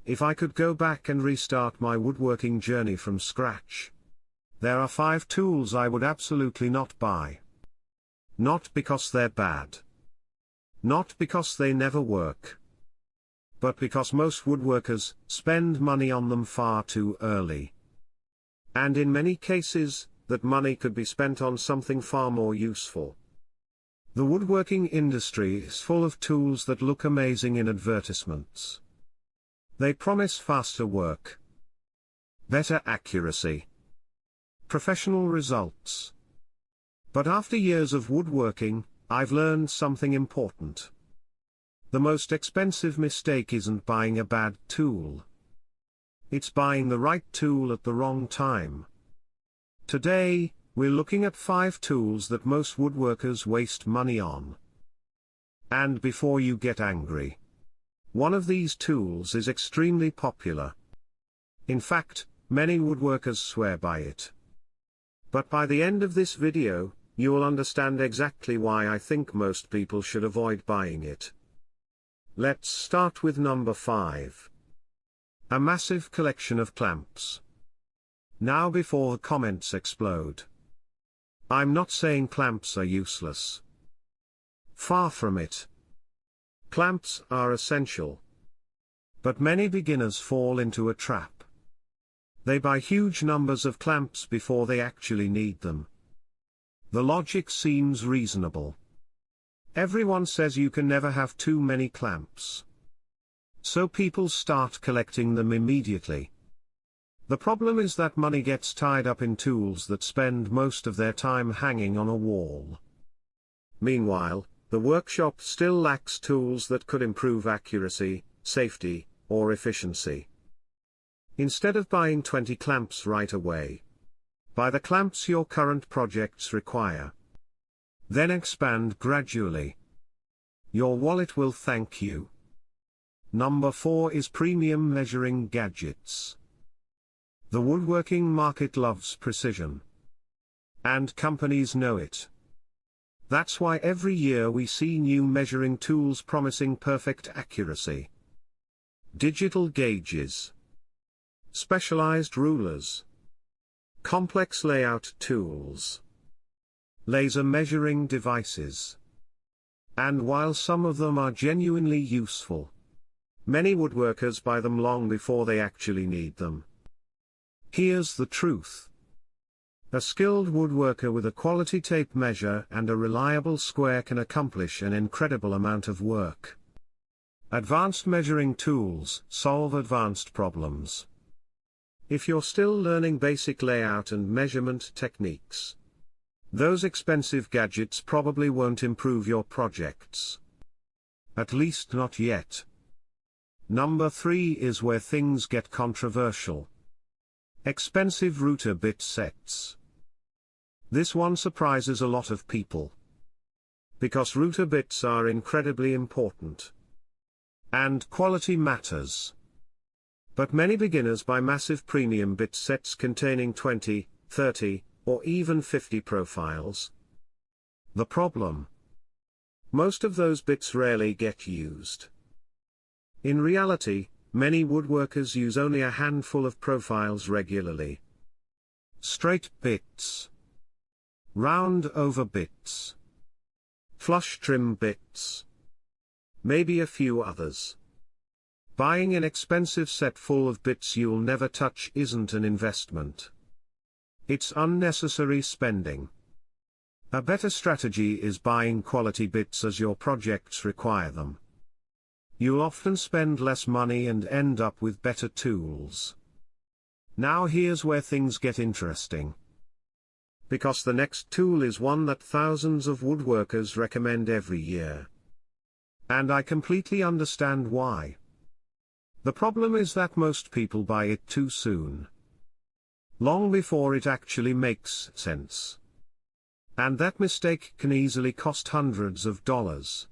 If I could go back and restart my woodworking journey from scratch, there are 5 tools I would absolutely not buy. Not because they're bad. Not because they never work. But because most woodworkers spend money on them far too early. And in many cases, that money could be spent on something far more useful. The woodworking industry is full of tools that look amazing in advertisements. They promise faster work, better accuracy, professional results. But after years of woodworking, I've learned something important. The most expensive mistake isn't buying a bad tool. It's buying the right tool at the wrong time. Today, we're looking at 5 tools that most woodworkers waste money on. And before you get angry, one of these tools is extremely popular. In fact, many woodworkers swear by it. But by the end of this video, you will understand exactly why I think most people should avoid buying it. Let's start with number 5. A massive collection of clamps. Now before the comments explode, I'm not saying clamps are useless. Far from it. Clamps are essential. But many beginners fall into a trap. They buy huge numbers of clamps before they actually need them. The logic seems reasonable. Everyone says you can never have too many clamps. So people start collecting them immediately. The problem is that money gets tied up in tools that spend most of their time hanging on a wall. Meanwhile, the workshop still lacks tools that could improve accuracy, safety, or efficiency. Instead of buying 20 clamps right away, buy the clamps your current projects require. Then expand gradually. Your wallet will thank you. Number 4 is premium measuring gadgets. The woodworking market loves precision. And companies know it. That's why every year we see new measuring tools promising perfect accuracy. Digital gauges, specialized rulers, complex layout tools, laser measuring devices. And while some of them are genuinely useful, many woodworkers buy them long before they actually need them. Here's the truth. A skilled woodworker with a quality tape measure and a reliable square can accomplish an incredible amount of work. Advanced measuring tools solve advanced problems. If you're still learning basic layout and measurement techniques, those expensive gadgets probably won't improve your projects. At least not yet. Number 3 is where things get controversial. Expensive router bit sets. This one surprises a lot of people. Because router bits are incredibly important. And quality matters. But many beginners buy massive premium bit sets containing 20, 30, or even 50 profiles. The problem? Most of those bits rarely get used. In reality, many woodworkers use only a handful of profiles regularly. Straight bits, round over bits, flush trim bits, maybe a few others. Buying an expensive set full of bits you'll never touch isn't an investment. It's unnecessary spending. A better strategy is buying quality bits as your projects require them. You'll often spend less money and end up with better tools. Now here's where things get interesting. Because the next tool is one that thousands of woodworkers recommend every year. And I completely understand why. The problem is that most people buy it too soon. Long before it actually makes sense. And that mistake can easily cost hundreds of dollars.